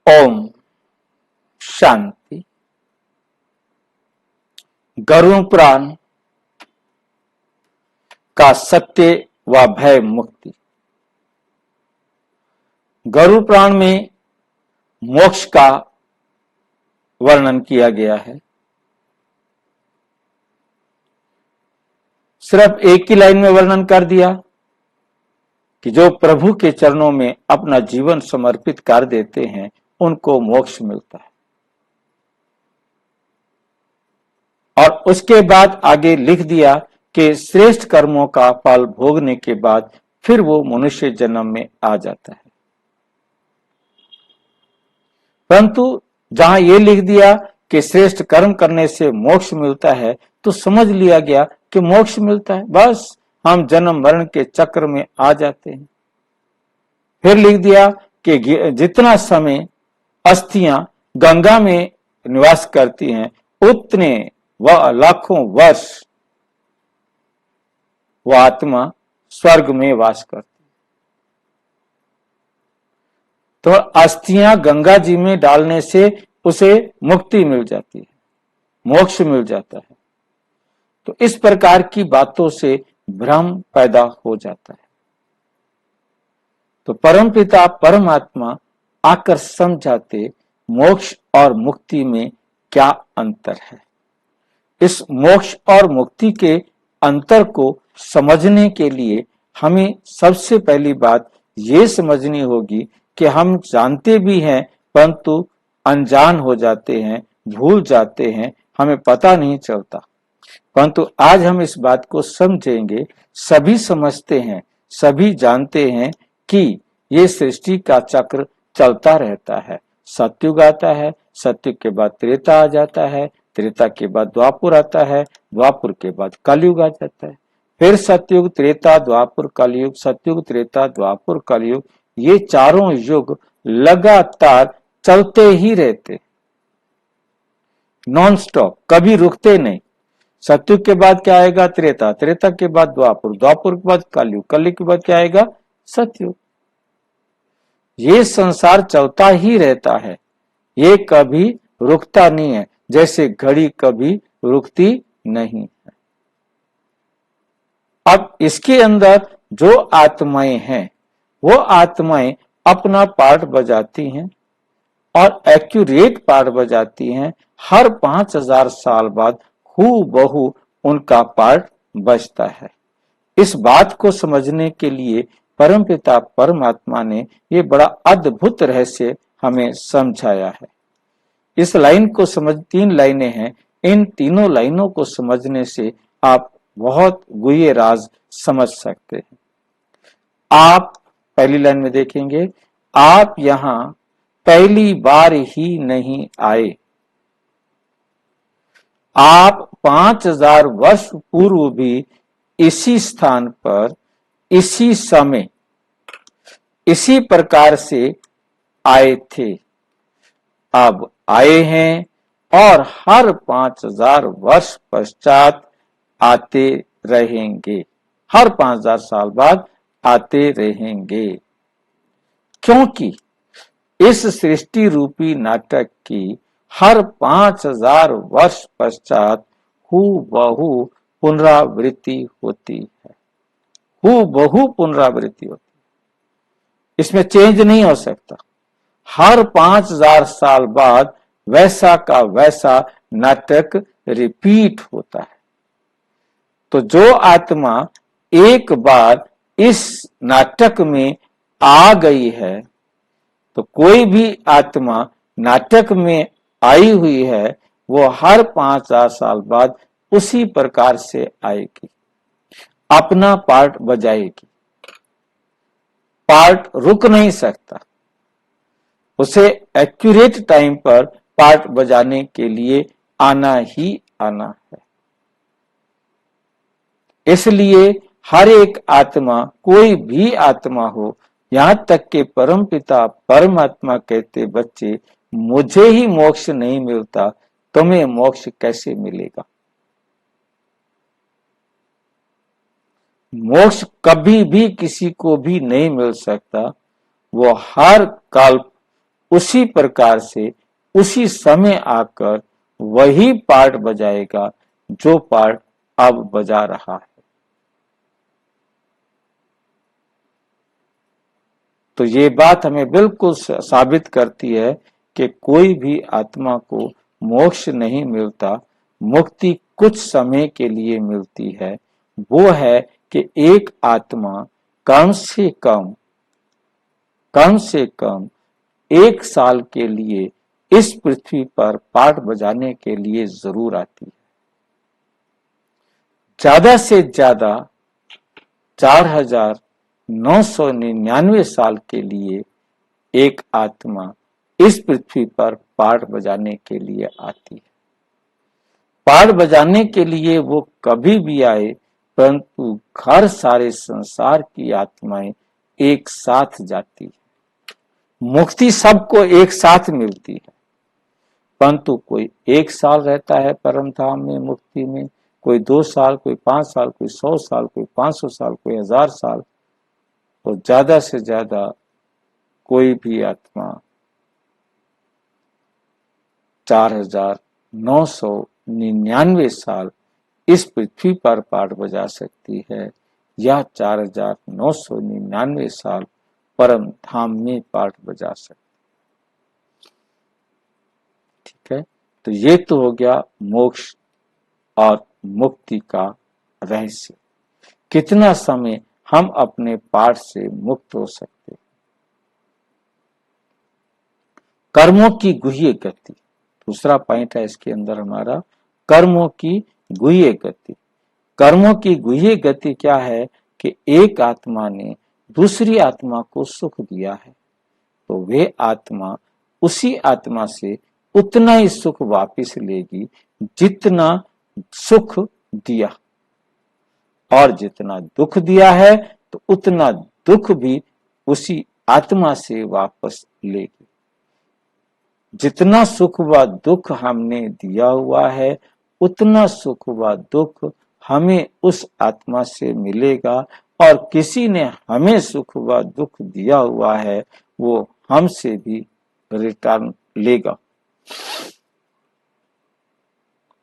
ओम शांति। गरुड़ पुराण का सत्य व भय मुक्ति। गरुड़ पुराण में मोक्ष का वर्णन किया गया है। सिर्फ एक ही लाइन में वर्णन कर दिया कि जो प्रभु के चरणों में अपना जीवन समर्पित कर देते हैं उनको मोक्ष मिलता है। और उसके बाद आगे लिख दिया कि श्रेष्ठ कर्मों का फल भोगने के बाद फिर वो मनुष्य जन्म में आ जाता है। परंतु जहां ये लिख दिया कि श्रेष्ठ कर्म करने से मोक्ष मिलता है तो समझ लिया गया कि मोक्ष मिलता है, बस हम जन्म मरण के चक्र में आ जाते हैं। फिर लिख दिया कि जितना समय अस्थियां गंगा में निवास करती हैं उतने वह लाखों वर्ष वह आत्मा स्वर्ग में वास करती है। तो अस्थियां गंगा जी में डालने से उसे मुक्ति मिल जाती है, मोक्ष मिल जाता है। तो इस प्रकार की बातों से भ्रम पैदा हो जाता है। तो परमपिता परमात्मा आकर समझाते मोक्ष और मुक्ति में क्या अंतर है। इस मोक्ष और मुक्ति के अंतर को समझने के लिए हमें सबसे पहली बात ये समझनी होगी कि हम जानते भी हैं परंतु अनजान हो जाते हैं, भूल जाते हैं, हमें पता नहीं चलता। परंतु आज हम इस बात को समझेंगे। सभी समझते हैं, सभी जानते हैं कि ये सृष्टि का चक्र चलता रहता है। सतयुग आता है, सतयुग के बाद त्रेता आ जाता है, त्रेता के बाद द्वापुर आता है, द्वापुर के बाद कलयुग आ जाता है। फिर सतयुग, त्रेता, द्वापुर, कलयुग, सतयुग, त्रेता, द्वापुर, कलयुग, ये चारों युग लगातार चलते ही रहते, नॉन स्टॉप, कभी रुकते नहीं। सतयुग के बाद क्या आएगा? त्रेता, त्रेता के बाद द्वापुर, द्वापुर के बाद कलयुग, कलयुग के बाद क्या आएगा? सतयुग। ये संसार चलता ही रहता है, ये कभी रुकता नहीं है, जैसे घड़ी कभी रुकती नहीं है। अब इसके अंदर जो आत्माएं हैं वो आत्माएं अपना पार्ट बजाती हैं और एक्यूरेट पार्ट बजाती हैं। हर 5000 साल बाद हूबहू उनका पार्ट बजता है। इस बात को समझने के लिए परमपिता परमात्मा ने ये बड़ा अद्भुत रहस्य हमें समझाया है। इस लाइन को समझ, 3 लाइनें हैं, इन तीनों लाइनों को समझने से आप बहुत गुह्य राज समझ सकते हैं। आप पहली लाइन में देखेंगे, आप यहां पहली बार ही नहीं आए। आप 5000 वर्ष पूर्व भी इसी स्थान पर, इसी समय, इसी प्रकार से आए थे। अब आए हैं और हर 5000 वर्ष पश्चात आते रहेंगे, हर 5000 साल बाद आते रहेंगे। क्योंकि इस सृष्टि रूपी नाटक की हर 5000 वर्ष पश्चात हूबहू पुनरावृत्ति होती है, हूबहू पुनरावृत्ति होती है, इसमें चेंज नहीं हो सकता। हर 5000 साल बाद वैसा का वैसा नाटक रिपीट होता है। तो जो आत्मा एक बार इस नाटक में आ गई है, तो कोई भी आत्मा नाटक में आई हुई है वो हर 5000 साल बाद उसी प्रकार से आएगी, अपना पार्ट बजाएगी। पार्ट रुक नहीं सकता, उसे एक्यूरेट टाइम पर पार्ट बजाने के लिए आना ही आना है। इसलिए हर एक आत्मा, कोई भी आत्मा हो, यहां तक के परमपिता परमात्मा कहते, बच्चे मुझे ही मोक्ष नहीं मिलता, तुम्हें मोक्ष कैसे मिलेगा? मोक्ष कभी भी किसी को भी नहीं मिल सकता। वो हर कल्प उसी प्रकार से उसी समय आकर वही पार्ट बजाएगा जो पार्ट अब बजा रहा है। तो ये बात हमें बिल्कुल साबित करती है कि कोई भी आत्मा को मोक्ष नहीं मिलता, मुक्ति कुछ समय के लिए मिलती है। वो है कि एक आत्मा कम से कम 1 साल के लिए इस पृथ्वी पर पाठ बजाने के लिए जरूर आती है। ज्यादा से ज्यादा 4999 साल के लिए एक आत्मा इस पृथ्वी पर पाठ बजाने के लिए आती है। पाठ बजाने के लिए वो कभी भी आए, परंतु घर सारे संसार की आत्माएं एक साथ जाती है। मुक्ति सबको एक साथ मिलती है, परंतु कोई 1 साल रहता है परम धाम में, मुक्ति में, कोई 2 साल, कोई 5 साल, कोई 100 साल, कोई 500 साल, कोई 1000 साल, और ज्यादा से ज्यादा कोई भी आत्मा 4999 साल इस पृथ्वी पर पाठ बजा सकती है, या 4999 साल परम धाम में पाठ बजा सकती। ठीक है, तो ये तो हो गया मोक्ष और मुक्ति का रहस्य। कितना समय हम अपने पाठ से मुक्त हो सकते। कर्मों की गुह्य गति, दूसरा पॉइंट है इसके अंदर हमारा, कर्मों की गुह्य गति। कर्मों की गुह्य गति क्या है कि एक आत्मा ने दूसरी आत्मा को सुख दिया है, तो वे आत्मा उसी आत्मा से उतना ही सुख वापस लेगी जितना सुख दिया, और जितना दुख दिया है तो उतना दुख भी उसी आत्मा से वापस लेगी। जितना सुख व दुख हमने दिया हुआ है, उतना सुख व दुख हमें उस आत्मा से मिलेगा, और किसी ने हमें सुख व दुख दिया हुआ है वो हमसे भी रिटर्न लेगा।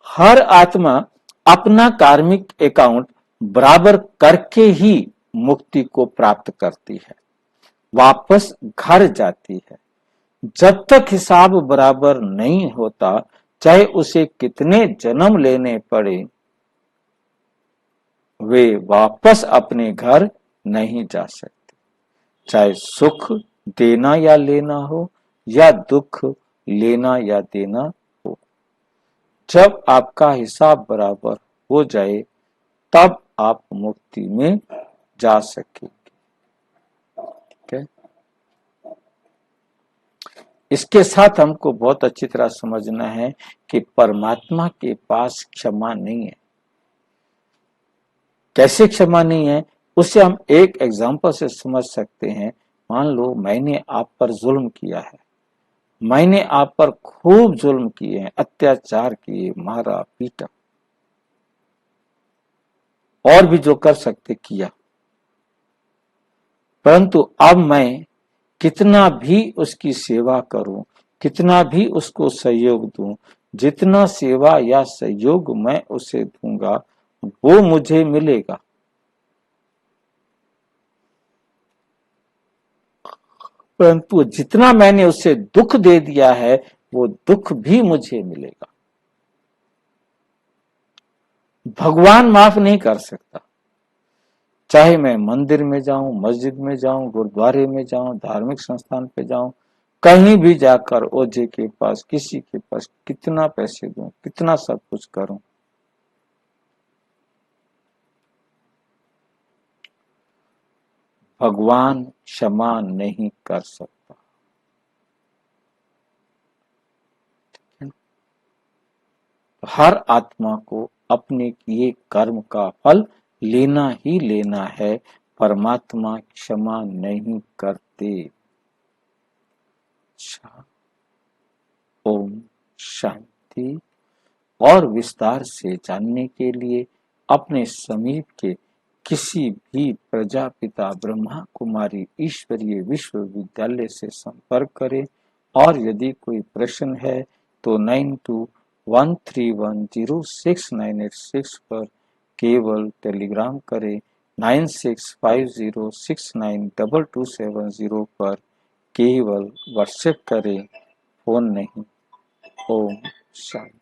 हर आत्मा अपना कार्मिक अकाउंट बराबर करके ही मुक्ति को प्राप्त करती है, वापस घर जाती है। जब तक हिसाब बराबर नहीं होता, चाहे उसे कितने जन्म लेने पड़े, वे वापस अपने घर नहीं जा सकते। चाहे सुख देना या लेना हो, या दुख लेना या देना हो, जब आपका हिसाब बराबर हो जाए तब आप मुक्ति में जा सकेंगे। ठीक है, इसके साथ हमको बहुत अच्छी तरह समझना है कि परमात्मा के पास क्षमा नहीं है। कैसे क्षमा नहीं है, उसे हम एक एग्जांपल से समझ सकते हैं। मान लो मैंने आप पर जुल्म किया है, मैंने आप पर खूब जुल्म किए हैं, अत्याचार किए, मारा पीटा, और भी जो कर सकते किया, परंतु अब मैं कितना भी उसकी सेवा करूं, कितना भी उसको सहयोग दूं, जितना सेवा या सहयोग मैं उसे दूंगा वो मुझे मिलेगा। परंतु जितना मैंने उसे दुख दे दिया है वो दुख भी मुझे मिलेगा। भगवान माफ नहीं कर सकता, चाहे मैं मंदिर में जाऊं, मस्जिद में जाऊं, गुरुद्वारे में जाऊं, धार्मिक संस्थान पे जाऊं, कहीं भी जाकर ओझे के पास, किसी के पास कितना पैसे दूं, कितना सब कुछ करूं, भगवान क्षमा नहीं कर सकता। हर आत्मा को अपने किए कर्म का फल लेना ही लेना है, परमात्मा क्षमा नहीं करते। ओम शांति। और विस्तार से जानने के लिए अपने समीप के किसी भी प्रजापिता ब्रह्मा कुमारी ईश्वरीय विश्वविद्यालय से संपर्क करें। और यदि कोई प्रश्न है तो 9213106986 पर केवल टेलीग्राम करें। 9650692270 पर केवल व्हाट्सएप करें, फोन नहीं। ओम शांति।